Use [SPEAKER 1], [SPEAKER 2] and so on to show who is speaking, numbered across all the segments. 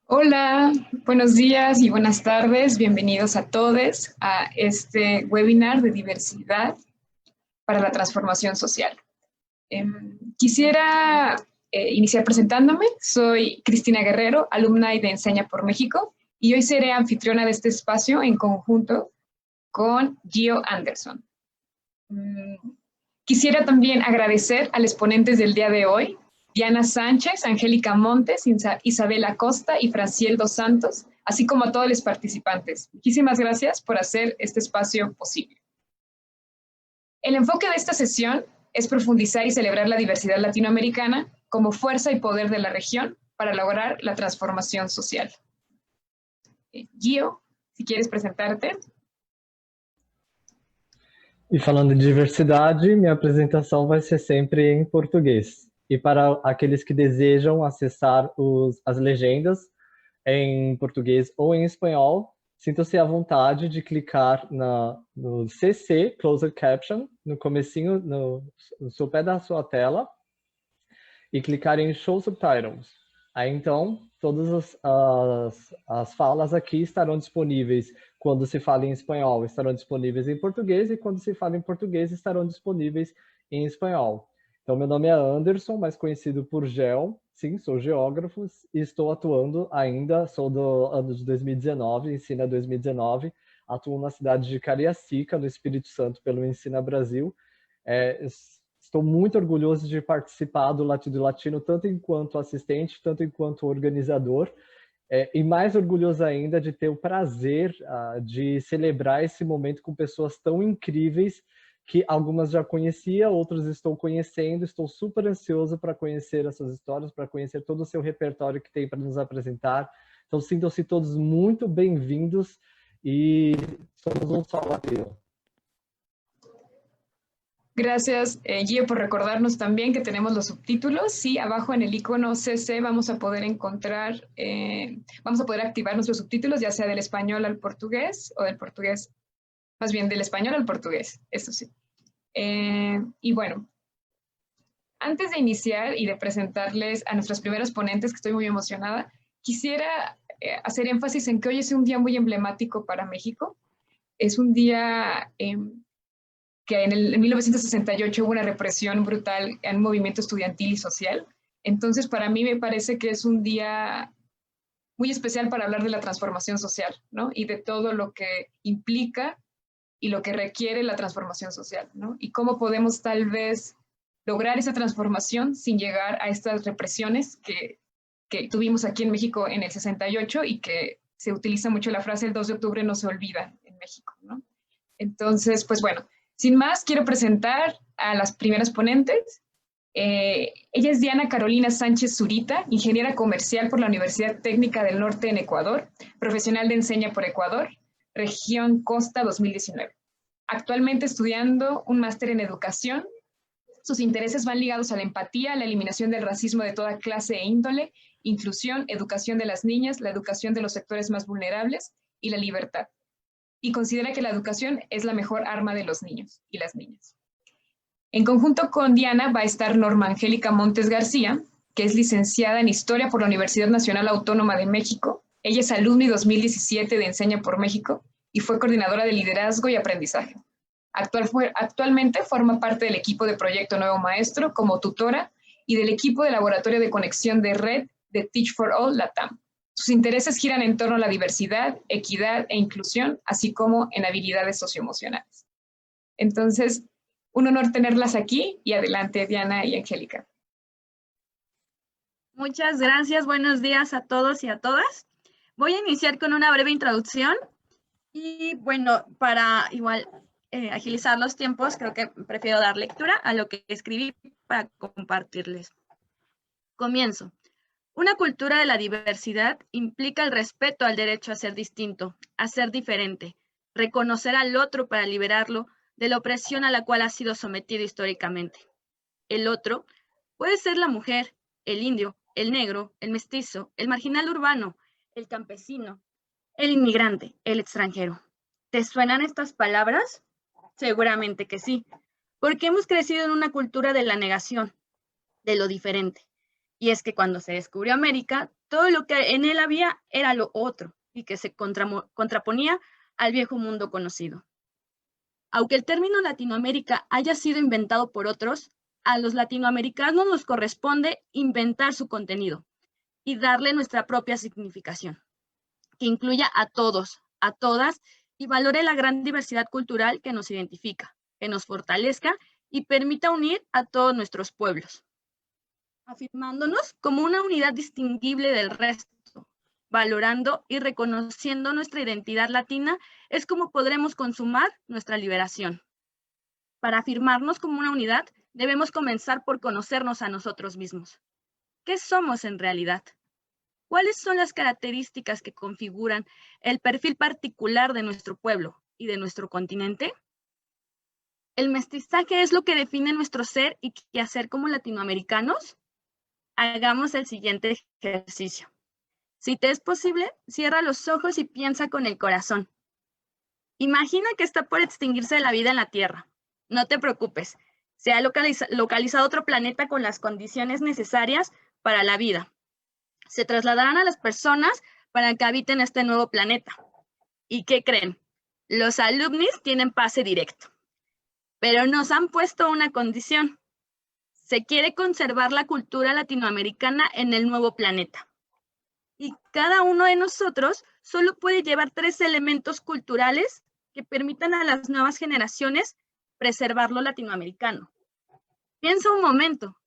[SPEAKER 1] Hola, buenos días y buenas tardes. Bienvenidos a todos a este webinar de diversidad para la transformación social. Quisiera iniciar presentándome. Soy Cristina Guerrero, alumna de Enseña por México, y hoy seré anfitriona de este espacio en conjunto con Gio Anderson. Quisiera también agradecer a los ponentes del día de hoy, Diana Sánchez, Angélica Montes, Isabela Costa y Franciel dos Santos, así como a todos los participantes. Muchísimas gracias por hacer este espacio posible. El enfoque de esta sesión es profundizar y celebrar la diversidad latinoamericana como fuerza y poder de la región para lograr la transformación social. Gio, si quieres presentarte.
[SPEAKER 2] E falando em diversidade, minha apresentação vai ser sempre em português. E para aqueles que desejam acessar as legendas em português ou em espanhol, sintam-se à vontade de clicar no CC, Closed Caption, no comecinho, no seu pé da sua tela, e clicar em Show Subtitles. Aí então, todas as falas aqui estarão disponíveis quando se fala em espanhol, estarão disponíveis em português, e quando se fala em português, estarão disponíveis em espanhol. Então, meu nome é Anderson, mais conhecido por Gel. Sim, sou geógrafo e estou atuando ainda, sou do ano de 2019, Ensina 2019, atuo na cidade de Cariacica, no Espírito Santo, pelo Ensina Brasil. Estou muito orgulhoso de participar do Latido Latino, tanto enquanto assistente, tanto enquanto organizador, e mais orgulhoso ainda de ter o prazer de celebrar esse momento com pessoas tão incríveis, que algumas já conhecia, outras estou conhecendo. Estou super ansioso para conhecer essas histórias, para conhecer todo o seu repertório que tem para nos apresentar. Então, sintam-se todos muito bem-vindos e somos um só latino.
[SPEAKER 1] Gracias, Gio, por recordarnos también que tenemos los subtítulos. Sí, abajo en el icono CC vamos a poder encontrar, vamos a poder activar nuestros subtítulos, ya sea del español al portugués o del portugués, más bien del español al portugués, eso sí. Y bueno, antes de iniciar y de presentarles a nuestros primeros ponentes, que estoy muy emocionada, quisiera hacer énfasis en que hoy es un día muy emblemático para México. Es un día que en 1968 hubo una represión brutal en un movimiento estudiantil y social. Entonces, para mí me parece que es un día muy especial para hablar de la transformación social, ¿no? Y de todo lo que implica y lo que requiere la transformación social, ¿no? Y cómo podemos tal vez lograr esa transformación sin llegar a estas represiones que tuvimos aquí en México en el 68 y que se utiliza mucho la frase el 2 de octubre no se olvida en México, ¿no? Entonces, pues bueno, sin más, quiero presentar a las primeras ponentes. Ella es Diana Carolina Sánchez Zurita, ingeniera comercial por la Universidad Técnica del Norte en Ecuador, profesional de Enseña por Ecuador, región Costa 2019. Actualmente estudiando un máster en educación. Sus intereses van ligados a la empatía, la eliminación del racismo de toda clase e índole, inclusión, educación de las niñas, la educación de los sectores más vulnerables y la libertad. Y considera que la educación es la mejor arma de los niños y las niñas. En conjunto con Diana va a estar Norma Angélica Montes García, que es licenciada en Historia por la Universidad Nacional Autónoma de México. Ella es alumna 2017 de Enseña por México y fue coordinadora de liderazgo y aprendizaje. Actualmente forma parte del equipo de Proyecto Nuevo Maestro como tutora y del equipo de Laboratorio de Conexión de Red de Teach for All Latam. Sus intereses giran en torno a la diversidad, equidad e inclusión, así como en habilidades socioemocionales. Entonces, un honor tenerlas aquí, y adelante, Diana y Angélica.
[SPEAKER 3] Muchas gracias, buenos días a todos y a todas. Voy a iniciar con una breve introducción y bueno, para igual agilizar los tiempos, creo que prefiero dar lectura a lo que escribí para compartirles. Comienzo. Una cultura de la diversidad implica el respeto al derecho a ser distinto, a ser diferente, reconocer al otro para liberarlo de la opresión a la cual ha sido sometido históricamente. El otro puede ser la mujer, el indio, el negro, el mestizo, el marginal urbano, el campesino, el inmigrante, el extranjero. ¿Te suenan estas palabras? Seguramente que sí, porque hemos crecido en una cultura de la negación, de lo diferente. Y es que cuando se descubrió América, todo lo que en él había era lo otro y que se contraponía al viejo mundo conocido. Aunque el término Latinoamérica haya sido inventado por otros, a los latinoamericanos nos corresponde inventar su contenido y darle nuestra propia significación, que incluya a todos, a todas, y valore la gran diversidad cultural que nos identifica, que nos fortalezca y permita unir a todos nuestros pueblos, afirmándonos como una unidad distinguible del resto, valorando y reconociendo nuestra identidad latina, es como podremos consumar nuestra liberación. Para afirmarnos como una unidad, debemos comenzar por conocernos a nosotros mismos. ¿Qué somos en realidad? ¿Cuáles son las características que configuran el perfil particular de nuestro pueblo y de nuestro continente? ¿El mestizaje es lo que define nuestro ser y quehacer como latinoamericanos? Hagamos el siguiente ejercicio. Si te es posible, cierra los ojos y piensa con el corazón. Imagina que está por extinguirse la vida en la Tierra. No te preocupes, se ha localizado otro planeta con las condiciones necesarias para la vida. Se trasladarán a las personas para que habiten este nuevo planeta. ¿Y qué creen? Los alumnis tienen pase directo. Pero nos han puesto una condición. Se quiere conservar la cultura latinoamericana en el nuevo planeta. Y cada uno de nosotros solo puede llevar 3 elementos culturales que permitan a las nuevas generaciones preservar lo latinoamericano. Piensa un momento,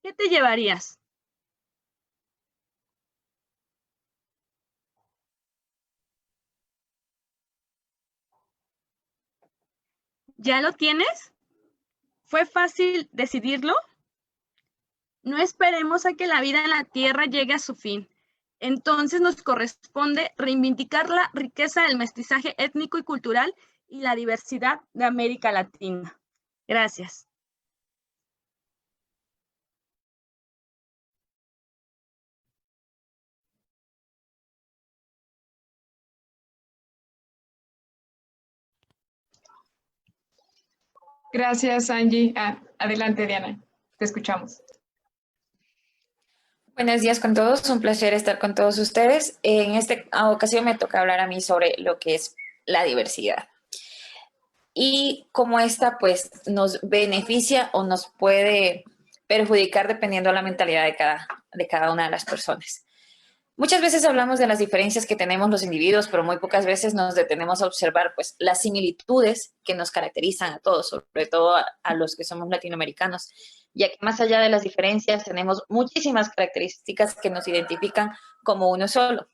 [SPEAKER 3] ¿qué te llevarías? ¿Ya lo tienes? ¿Fue fácil decidirlo? No esperemos a que la vida en la Tierra llegue a su fin. Entonces nos corresponde reivindicar la riqueza del mestizaje étnico y cultural y la diversidad de América Latina. Gracias.
[SPEAKER 1] Gracias, Angie. Adelante, Diana. Te escuchamos.
[SPEAKER 4] Buenos días con todos, un placer estar con todos ustedes. En esta ocasión me toca hablar a mí sobre lo que es la diversidad y cómo esta pues nos beneficia o nos puede perjudicar dependiendo de la mentalidad de cada una de las personas. Muchas veces hablamos de las diferencias que tenemos los individuos, pero muy pocas veces nos detenemos a observar pues las similitudes que nos caracterizan a todos, sobre todo a los que somos latinoamericanos, ya que más allá de las diferencias tenemos muchísimas características que nos identifican como uno solo.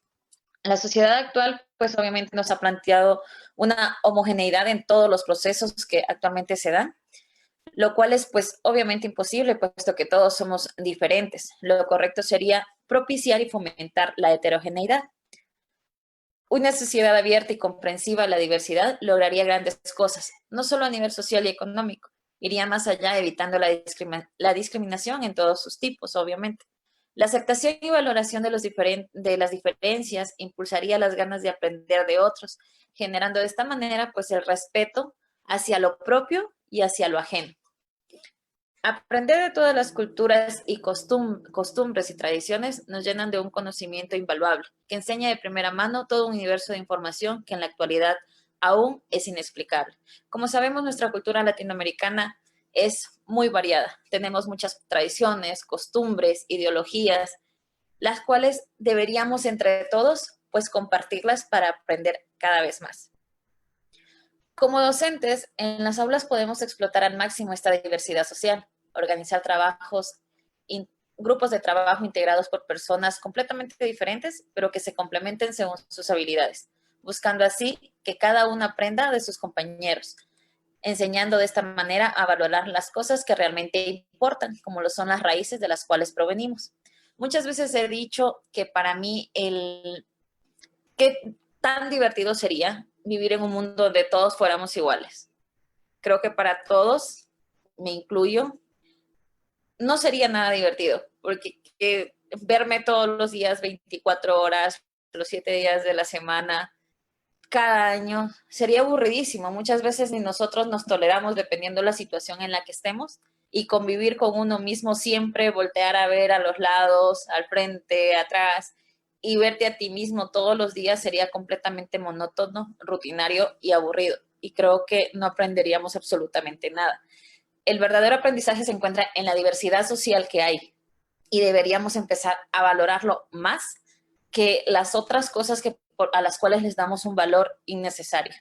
[SPEAKER 4] La sociedad actual pues obviamente nos ha planteado una homogeneidad en todos los procesos que actualmente se dan, lo cual es pues obviamente imposible, puesto que todos somos diferentes. Lo correcto sería propiciar y fomentar la heterogeneidad. Una sociedad abierta y comprensiva a la diversidad lograría grandes cosas, no solo a nivel social y económico, iría más allá evitando la discriminación en todos sus tipos, obviamente. La aceptación y valoración de las diferencias impulsaría las ganas de aprender de otros, generando de esta manera pues el respeto hacia lo propio y hacia lo ajeno. Aprender de todas las culturas y costumbres y tradiciones nos llenan de un conocimiento invaluable, que enseña de primera mano todo un universo de información que en la actualidad aún es inexplicable. Como sabemos, nuestra cultura latinoamericana es muy variada. Tenemos muchas tradiciones, costumbres, ideologías, las cuales deberíamos entre todos pues compartirlas para aprender cada vez más. Como docentes, en las aulas podemos explotar al máximo esta diversidad social, organizar grupos de trabajo integrados por personas completamente diferentes, pero que se complementen según sus habilidades, buscando así que cada uno aprenda de sus compañeros, enseñando de esta manera a valorar las cosas que realmente importan, como lo son las raíces de las cuales provenimos. Muchas veces he dicho que para mí qué tan divertido sería vivir en un mundo donde todos fuéramos iguales. Creo que para todos, me incluyo, no sería nada divertido, porque verme todos los días, 24 horas, los 7 días de la semana, cada año, sería aburridísimo. Muchas veces ni nosotros nos toleramos dependiendo de la situación en la que estemos y convivir con uno mismo siempre, voltear a ver a los lados, al frente, atrás, y verte a ti mismo todos los días sería completamente monótono, rutinario y aburrido. Y creo que no aprenderíamos absolutamente nada. El verdadero aprendizaje se encuentra en la diversidad social que hay y deberíamos empezar a valorarlo más que las otras cosas a las cuales les damos un valor innecesario.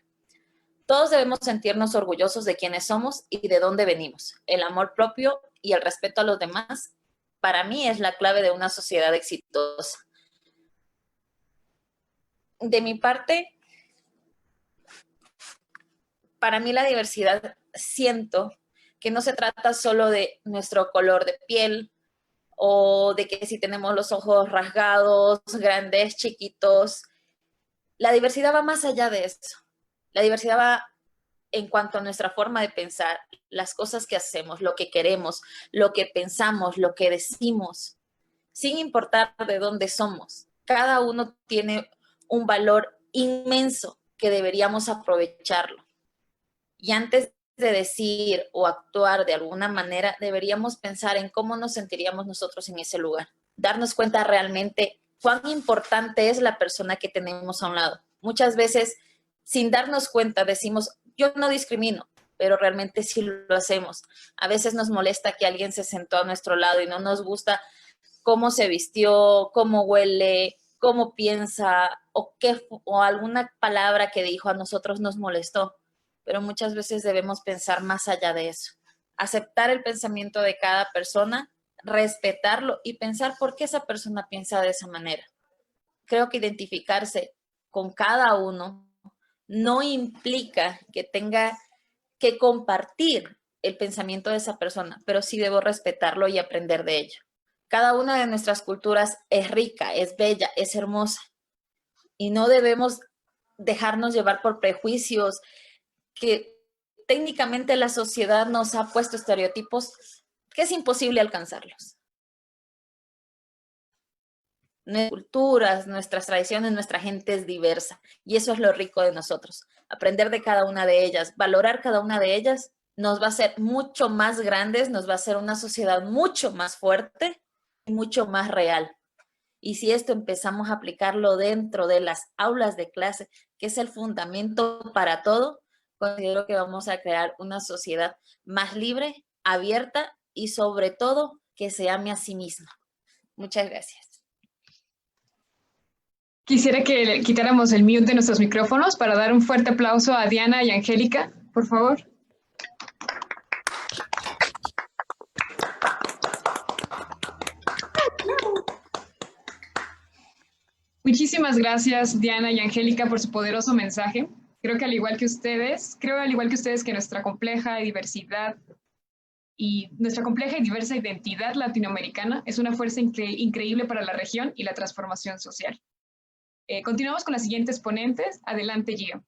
[SPEAKER 4] Todos debemos sentirnos orgullosos de quiénes somos y de dónde venimos. El amor propio y el respeto a los demás, para mí, es la clave de una sociedad exitosa. De mi parte, para mí la diversidad, siento que no se trata solo de nuestro color de piel o de que si tenemos los ojos rasgados, grandes, chiquitos. La diversidad va más allá de eso. La diversidad va en cuanto a nuestra forma de pensar, las cosas que hacemos, lo que queremos, lo que pensamos, lo que decimos, sin importar de dónde somos. Cada uno tiene un valor inmenso que deberíamos aprovecharlo. Y antes de decir o actuar de alguna manera, deberíamos pensar en cómo nos sentiríamos nosotros en ese lugar. Darnos cuenta realmente cuán importante es la persona que tenemos a un lado. Muchas veces, sin darnos cuenta, decimos, yo no discrimino, pero realmente sí lo hacemos. A veces nos molesta que alguien se sentó a nuestro lado y no nos gusta cómo se vistió, cómo huele, cómo piensa o alguna palabra que dijo a nosotros nos molestó. Pero muchas veces debemos pensar más allá de eso. Aceptar el pensamiento de cada persona, respetarlo y pensar por qué esa persona piensa de esa manera. Creo que identificarse con cada uno no implica que tenga que compartir el pensamiento de esa persona, pero sí debo respetarlo y aprender de ello. Cada una de nuestras culturas es rica, es bella, es hermosa y no debemos dejarnos llevar por prejuicios que técnicamente la sociedad nos ha puesto estereotipos que es imposible alcanzarlos. Nuestras culturas, nuestras tradiciones, nuestra gente es diversa y eso es lo rico de nosotros. Aprender de cada una de ellas, valorar cada una de ellas nos va a hacer mucho más grandes, nos va a hacer una sociedad mucho más fuerte y mucho más real. Y si esto empezamos a aplicarlo dentro de las aulas de clase, que es el fundamento para todo, considero que vamos a crear una sociedad más libre, abierta y sobre todo que se ame a sí misma. Muchas gracias.
[SPEAKER 1] Quisiera que le quitáramos el mute de nuestros micrófonos para dar un fuerte aplauso a Diana y Angélica, por favor. Muchísimas gracias, Diana y Angélica, por su poderoso mensaje. Creo al igual que ustedes que nuestra compleja diversidad y nuestra compleja y diversa identidad latinoamericana es una fuerza increíble para la región y la transformación social. Continuamos con las siguientes ponentes. Adelante, Gio.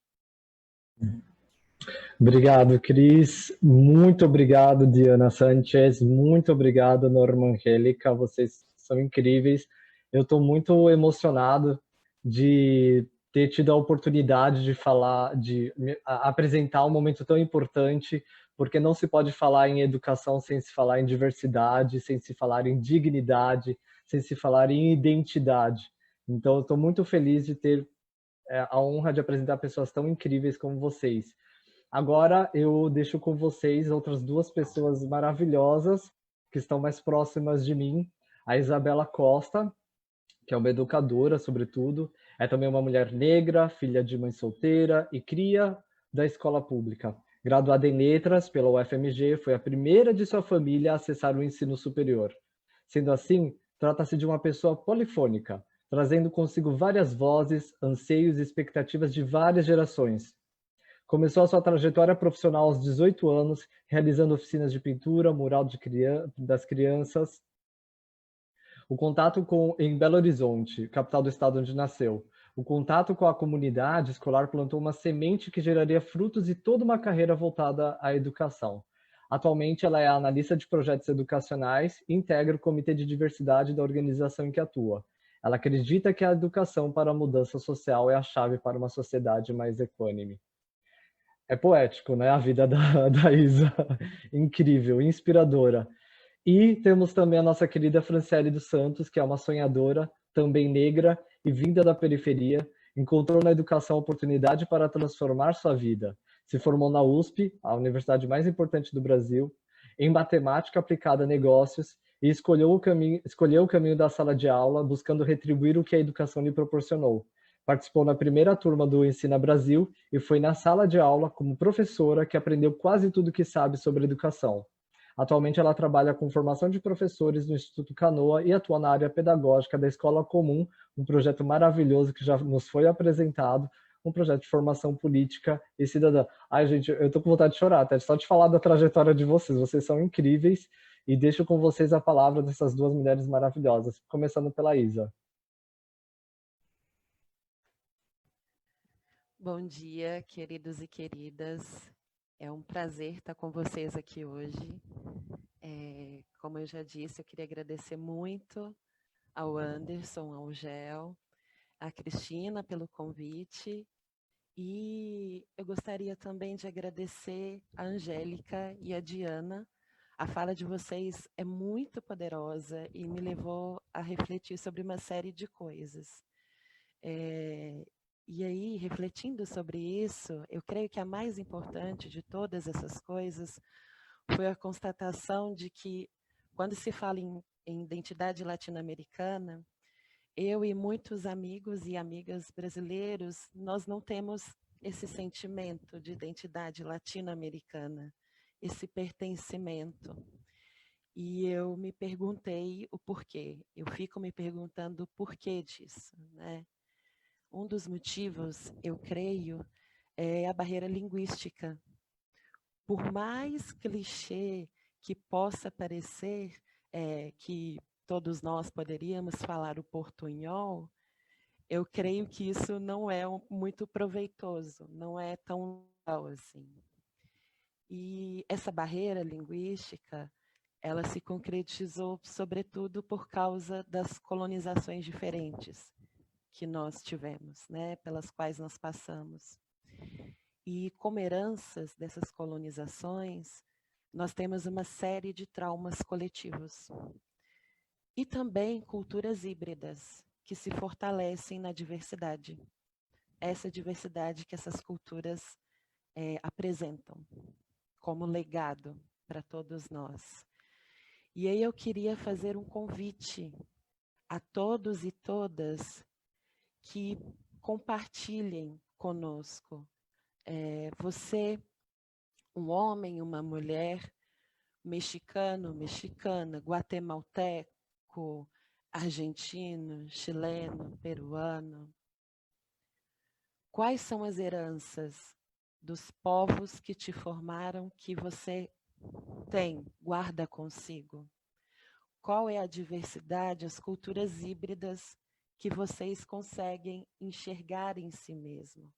[SPEAKER 2] Obrigado, Cris. Muito obrigado, Diana Sanchez. Muito obrigado, Norma Angélica. Vocês são incríveis. Eu estou muito emocionado de ter tido a oportunidade de falar, de apresentar um momento tão importante, porque não se pode falar em educação sem se falar em diversidade, sem se falar em dignidade, sem se falar em identidade. Então, eu estou muito feliz de ter a honra de apresentar pessoas tão incríveis como vocês. Agora, eu deixo com vocês outras duas pessoas maravilhosas que estão mais próximas de mim. A Isabela Costa, que é uma educadora, sobretudo. É também uma mulher negra, filha de mãe solteira e cria da escola pública. Graduada em letras pela UFMG, foi a primeira de sua família a acessar o ensino superior. Sendo assim, trata-se de uma pessoa polifônica, trazendo consigo várias vozes, anseios e expectativas de várias gerações. Começou a sua trajetória profissional aos 18 anos, realizando oficinas de pintura, mural das crianças. O contato em Belo Horizonte, capital do estado onde nasceu. O contato com a comunidade escolar plantou uma semente que geraria frutos e toda uma carreira voltada à educação. Atualmente, ela é analista de projetos educacionais e integra o Comitê de Diversidade da organização em que atua. Ela acredita que a educação para a mudança social é a chave para uma sociedade mais equânime. É poético, né? A vida da Isa. Incrível, inspiradora. E temos também a nossa querida Franciele dos Santos, que é uma sonhadora, também negra e vinda da periferia, encontrou na educação a oportunidade para transformar sua vida. Se formou na USP, a universidade mais importante do Brasil, em matemática aplicada a negócios e escolheu o caminho da sala de aula, buscando retribuir o que a educação lhe proporcionou. Participou na primeira turma do Ensina Brasil e foi na sala de aula, como professora, que aprendeu quase tudo que sabe sobre educação. Atualmente ela trabalha com formação de professores no Instituto Canoa e atua na área pedagógica da Escola Comum, um projeto maravilhoso que já nos foi apresentado, um projeto de formação política e cidadã. Ai, gente, eu tô com vontade de chorar, até só de falar da trajetória de vocês são incríveis, e deixo com vocês a palavra dessas duas mulheres maravilhosas, começando pela Isa.
[SPEAKER 5] Bom dia, queridos e queridas. É um prazer estar com vocês aqui hoje. Como eu já disse, eu queria agradecer muito ao Anderson, ao Gel, à Cristina pelo convite. E eu gostaria também de agradecer a Angélica e a Diana. A fala de vocês é muito poderosa e me levou a refletir sobre uma série de coisas. E aí, refletindo sobre isso, eu creio que a mais importante de todas essas coisas foi a constatação de que, quando se fala em identidade latino-americana, eu e muitos amigos e amigas brasileiros, nós não temos esse sentimento de identidade latino-americana, esse pertencimento. E eu me perguntei o porquê, eu fico me perguntando o porquê disso, né? Um dos motivos, eu creio, é a barreira linguística. Por mais clichê que possa parecer que todos nós poderíamos falar o portunhol, eu creio que isso não é muito proveitoso, não é tão legal assim. E essa barreira linguística, ela se concretizou sobretudo por causa das colonizações diferentes que nós tivemos, né, pelas quais nós passamos. E como heranças dessas colonizações, nós temos uma série de traumas coletivos. E também culturas híbridas, que se fortalecem na diversidade. Essa diversidade que essas culturas apresentam como legado para todos nós. E aí eu queria fazer um convite a todos e todas que compartilhem conosco. Você, um homem, uma mulher, mexicano, mexicana, guatemalteco, argentino, chileno, peruano. Quais são as heranças dos povos que te formaram que você guarda consigo? Qual é a diversidade, as culturas híbridas que vocês conseguem enxergar em si mesmo,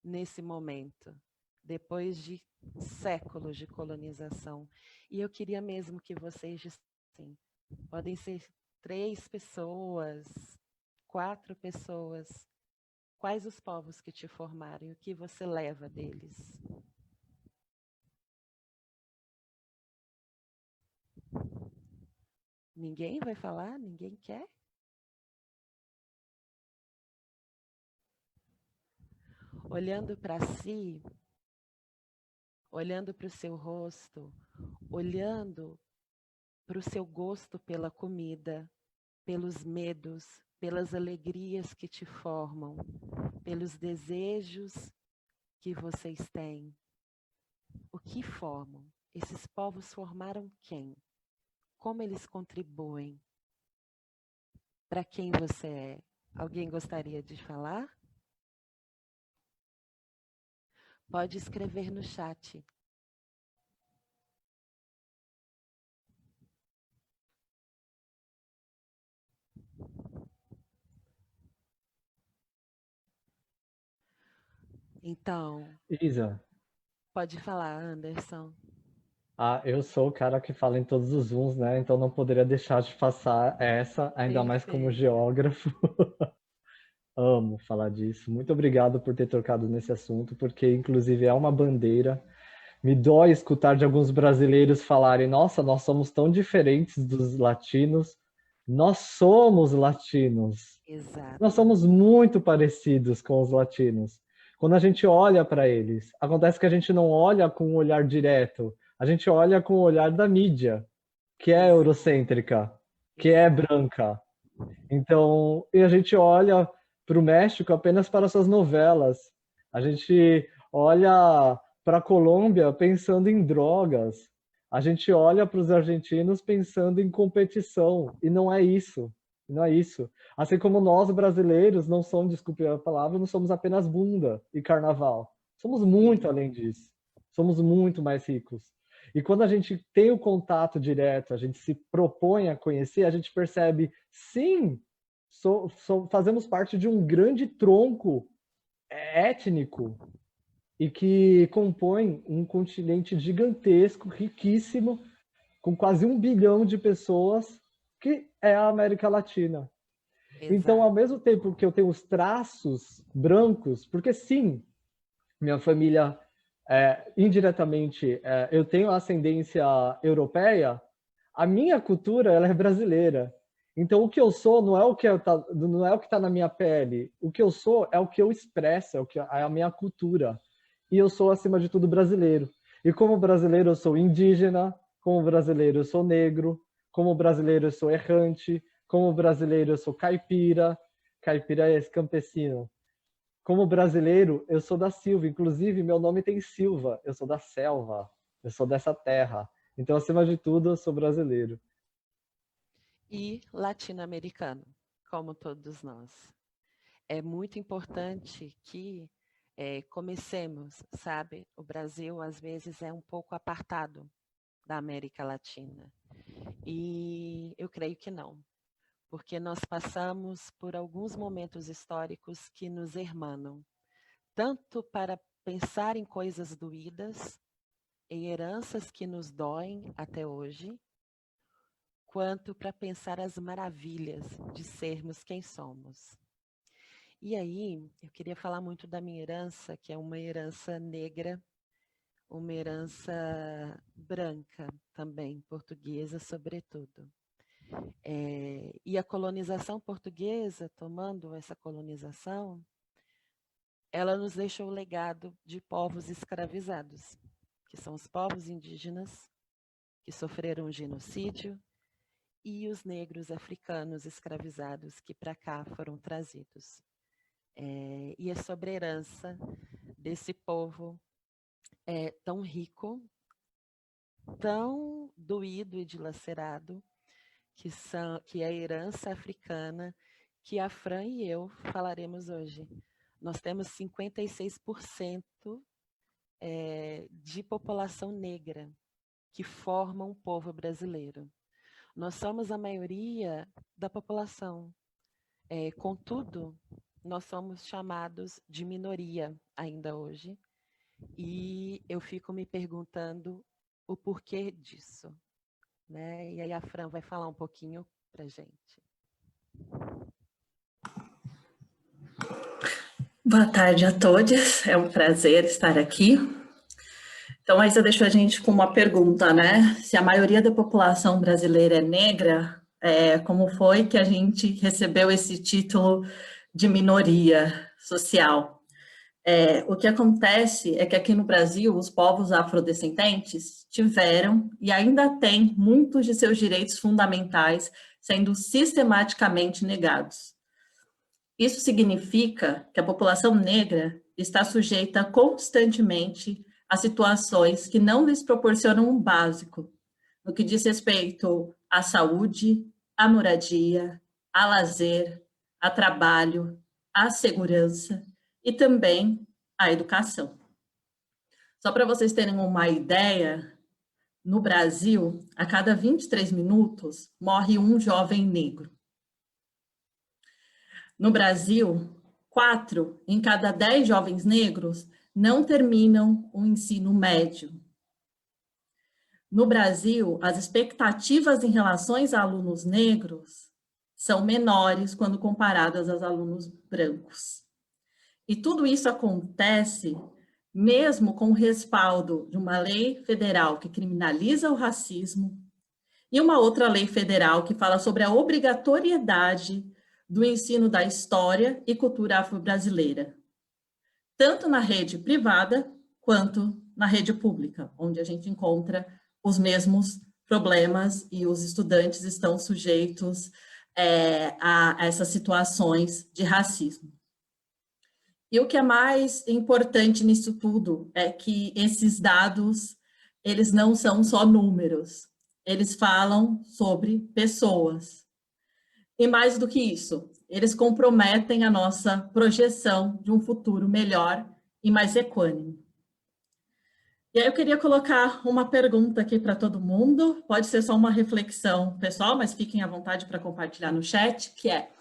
[SPEAKER 5] nesse momento, depois de séculos de colonização? E eu queria mesmo que vocês dissessem, podem ser 3 pessoas, 4 pessoas, quais os povos que te formaram e o que você leva deles? Ninguém vai falar? Ninguém quer? Olhando para si, olhando para o seu rosto, olhando para o seu gosto pela comida, pelos medos, pelas alegrias que te formam, pelos desejos que vocês têm. O que formam? Esses povos formaram quem? Como eles contribuem? Para quem você é? Alguém gostaria de falar? Pode escrever no chat. Então,
[SPEAKER 2] Isa.
[SPEAKER 5] Pode falar, Anderson.
[SPEAKER 2] Eu sou o cara que fala em todos os Zooms, né? Então não poderia deixar de passar essa, ainda mais como
[SPEAKER 5] Perfeito.
[SPEAKER 2] geógrafo. Amo falar disso. Muito obrigado por ter tocado nesse assunto, porque inclusive é uma bandeira. Me dói escutar de alguns brasileiros falarem: nossa, nós somos tão diferentes dos latinos. Nós somos latinos.
[SPEAKER 5] Exato.
[SPEAKER 2] Nós somos muito parecidos com os latinos. Quando a gente olha para eles, acontece que a gente não olha com um olhar direto, a gente olha com o olhar da mídia, que é eurocêntrica, que é branca. Então, e a gente olha para o México apenas para suas novelas. A gente olha para a Colômbia pensando em drogas. A gente olha para os argentinos pensando em competição. E não é isso. Não é isso. Assim como nós, brasileiros, não somos, desculpe a palavra, não somos apenas bunda e carnaval. Somos muito além disso. Somos muito mais ricos. E quando a gente tem o contato direto, a gente se propõe a conhecer, a gente percebe, sim, fazemos parte de um grande tronco étnico e que compõe um continente gigantesco, riquíssimo, com quase 1 bilhão de pessoas, que é a América Latina.
[SPEAKER 5] Exato.
[SPEAKER 2] Então, ao mesmo tempo que eu tenho os traços brancos, porque sim, minha família, indiretamente, eu tenho ascendência europeia, a minha cultura ela é brasileira. Então, o que eu sou não é o que está na minha pele. O que eu sou é o que eu expresso, é a minha cultura. E eu sou, acima de tudo, brasileiro. E como brasileiro, eu sou indígena. Como brasileiro, eu sou negro. Como brasileiro, eu sou errante. Como brasileiro, eu sou caipira. Caipira é esse campesino. Como brasileiro, eu sou da Silva. Inclusive, meu nome tem Silva. Eu sou da selva. Eu sou dessa terra. Então, acima de tudo, eu sou brasileiro.
[SPEAKER 5] E latino-americano, como todos nós. É muito importante que comecemos, sabe? O Brasil, às vezes, é um pouco apartado da América Latina. E eu creio que não, porque nós passamos por alguns momentos históricos que nos hermanam, tanto para pensar em coisas doídas, em heranças que nos doem até hoje, quanto para pensar as maravilhas de sermos quem somos. E aí, eu queria falar muito da minha herança, que é uma herança negra, uma herança branca também, portuguesa sobretudo. E a colonização portuguesa, tomando essa colonização, ela nos deixou o legado de povos escravizados, que são os povos indígenas, que sofreram genocídio, e os negros africanos escravizados que para cá foram trazidos. E é sobre a herança desse povo tão rico, tão doído e dilacerado, que é a herança africana, que a Fran e eu falaremos hoje. Nós temos 56% de população negra que formam o povo brasileiro. Nós somos a maioria da população. Contudo, nós somos chamados de minoria ainda hoje. E eu fico me perguntando o porquê disso, né? E aí a Fran vai falar um pouquinho para a gente.
[SPEAKER 6] Boa tarde a todos, é um prazer estar aqui. Então, a Isa deixou a gente com uma pergunta, né? Se a maioria da população brasileira é negra, como foi que a gente recebeu esse título de minoria social? O que acontece é que aqui no Brasil, os povos afrodescendentes tiveram e ainda têm muitos de seus direitos fundamentais sendo sistematicamente negados. Isso significa que a população negra está sujeita constantemente a situações que não lhes proporcionam um básico, no que diz respeito à saúde, à moradia, a lazer, a trabalho, à segurança e também à educação. Só para vocês terem uma ideia, no Brasil, a cada 23 minutos, morre um jovem negro. No Brasil, 4 em cada 10 jovens negros não terminam o ensino médio. No Brasil, as expectativas em relação a alunos negros são menores quando comparadas aos alunos brancos. E tudo isso acontece mesmo com o respaldo de uma lei federal que criminaliza o racismo e uma outra lei federal que fala sobre a obrigatoriedade do ensino da história e cultura afro-brasileira, tanto na rede privada quanto na rede pública, onde a gente encontra os mesmos problemas e os estudantes estão sujeitos a essas situações de racismo. E o que é mais importante nisso tudo é que esses dados, eles não são só números, eles falam sobre pessoas. E mais do que isso, eles comprometem a nossa projeção de um futuro melhor e mais equânime. E aí eu queria colocar uma pergunta aqui para todo mundo, pode ser só uma reflexão pessoal, mas fiquem à vontade para compartilhar no chat, que é,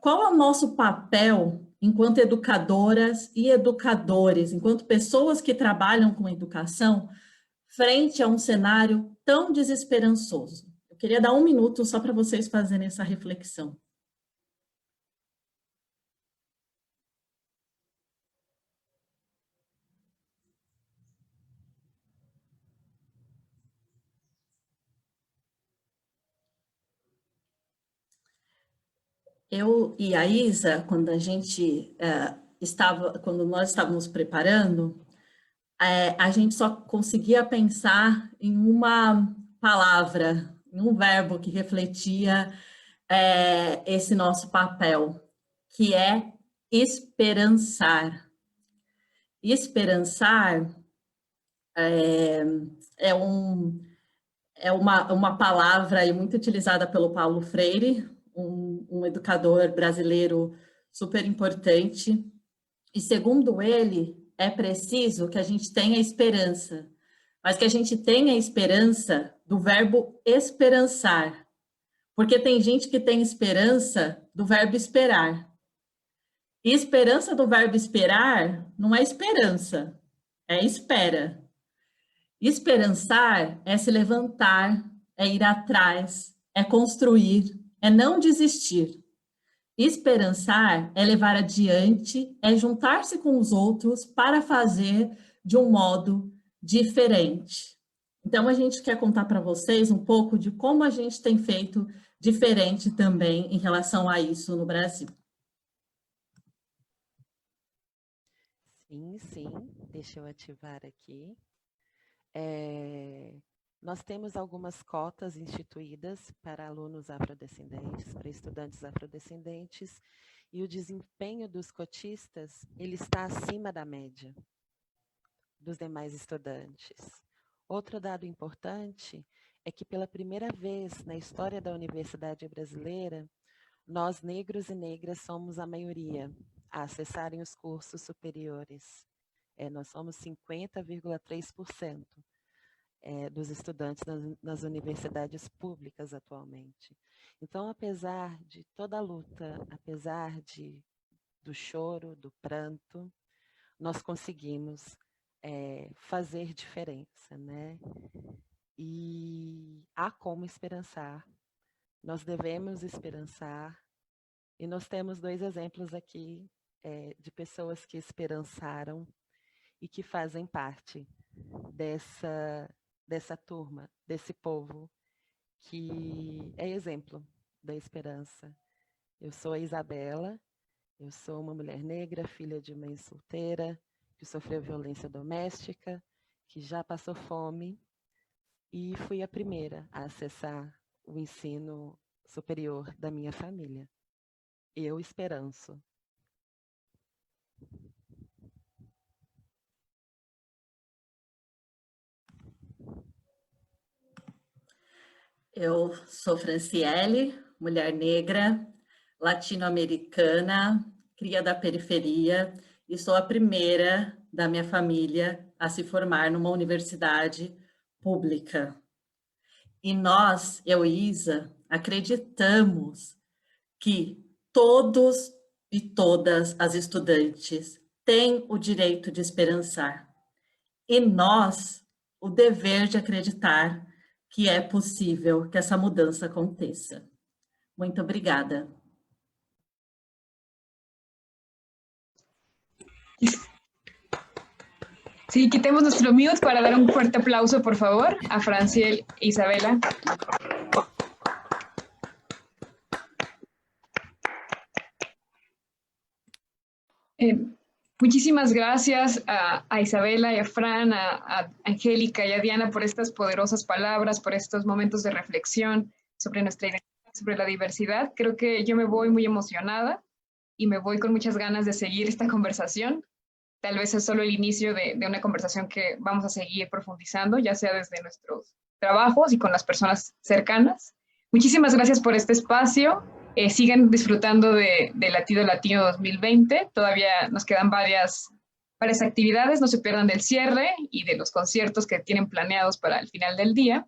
[SPEAKER 6] qual é o nosso papel enquanto educadoras e educadores, enquanto pessoas que trabalham com educação, frente a um cenário tão desesperançoso? Eu queria dar um minuto só para vocês fazerem essa reflexão. Eu e a Isa, quando nós estávamos preparando, a gente só conseguia pensar em uma palavra, em um verbo que refletia esse nosso papel, que é esperançar. Esperançar é uma palavra aí muito utilizada pelo Paulo Freire, um educador brasileiro super importante, e segundo ele, é preciso que a gente tenha esperança, mas que a gente tenha esperança do verbo esperançar, porque tem gente que tem esperança do verbo esperar. E esperança do verbo esperar não é esperança, é espera. Esperançar é se levantar, é ir atrás, é construir, é não desistir. Esperançar é levar adiante, é juntar-se com os outros para fazer de um modo diferente. Então, a gente quer contar para vocês um pouco de como a gente tem feito diferente também em relação a isso no Brasil.
[SPEAKER 5] Sim, sim. Deixa eu ativar aqui. Nós temos algumas cotas instituídas para alunos afrodescendentes, para estudantes afrodescendentes, e o desempenho dos cotistas, ele está acima da média dos demais estudantes. Outro dado importante é que pela primeira vez na história da universidade brasileira, nós negros e negras somos a maioria a acessarem os cursos superiores. Nós somos 50,3%. Dos estudantes nas universidades públicas atualmente. Então, apesar de toda a luta, apesar do choro, do pranto, nós conseguimos fazer diferença, né? E há como esperançar, nós devemos esperançar, e nós temos 2 exemplos aqui de pessoas que esperançaram e que fazem parte dessa turma, desse povo que é exemplo da esperança. Eu sou a Isabela, eu sou uma mulher negra, filha de mãe solteira, que sofreu violência doméstica, que já passou fome, e fui a primeira a acessar o ensino superior da minha família. Eu esperanço.
[SPEAKER 6] Eu sou Franciele, mulher negra, latino-americana, cria da periferia, e sou a primeira da minha família a se formar numa universidade pública. E nós, eu e Isa, acreditamos que todos e todas as estudantes têm o direito de esperançar. E nós, o dever de acreditar que é possível que essa mudança aconteça. Muito obrigada.
[SPEAKER 1] Sí, quitemos nuestro mute para dar un fuerte aplauso, por favor, a Franciel e Isabela. Muchísimas gracias a Isabela y a Fran, a Angélica y a Diana por estas poderosas palabras, por estos momentos de reflexión sobre nuestra identidad, sobre la diversidad. Creo que yo me voy muy emocionada y me voy con muchas ganas de seguir esta conversación. Tal vez es solo el inicio de una conversación que vamos a seguir profundizando, ya sea desde nuestros trabajos y con las personas cercanas. Muchísimas gracias por este espacio. Sigan disfrutando de Latido Latino 2020. Todavía nos quedan varias actividades. No se pierdan del cierre y de los conciertos que tienen planeados para el final del día.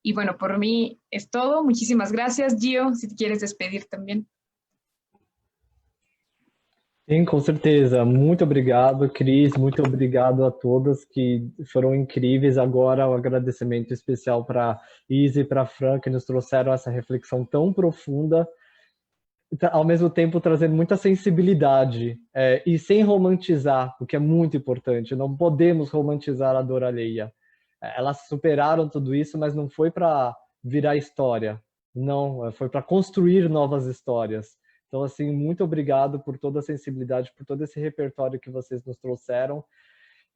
[SPEAKER 1] Y bueno, por mí es todo. Muchísimas gracias. Gio, si te quieres despedir también.
[SPEAKER 2] Sim, com certeza. Muito obrigado, Cris. Muito obrigado a todas que foram incríveis. Agora, um agradecimento especial para Isa e para Fran, que nos trouxeram essa reflexão tão profunda, ao mesmo tempo trazendo muita sensibilidade e sem romantizar, o que é muito importante. Não podemos romantizar a dor alheia. Elas superaram tudo isso, mas não foi para virar história. Não, foi para construir novas histórias. Então, assim, muito obrigado por toda a sensibilidade, por todo esse repertório que vocês nos trouxeram.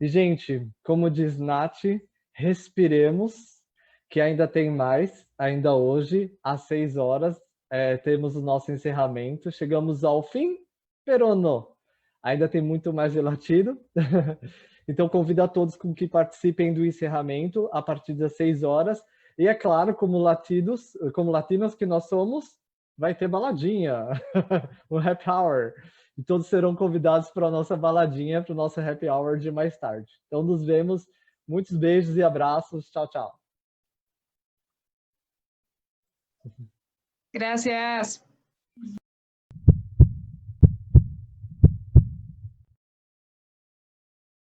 [SPEAKER 2] E, gente, como diz Nath, respiremos, que ainda tem mais, ainda hoje, às 6 horas, temos o nosso encerramento. Chegamos ao fim, pero não. Ainda tem muito mais de latido. Então, convido a todos com que participem do encerramento a partir das 6 horas. E, é claro, como latinos que nós somos, vai ter baladinha, um happy hour. E todos serão convidados para a nossa baladinha, para o nosso happy hour de mais tarde. Então, nos vemos. Muitos beijos e abraços. Tchau, tchau.
[SPEAKER 1] Gracias.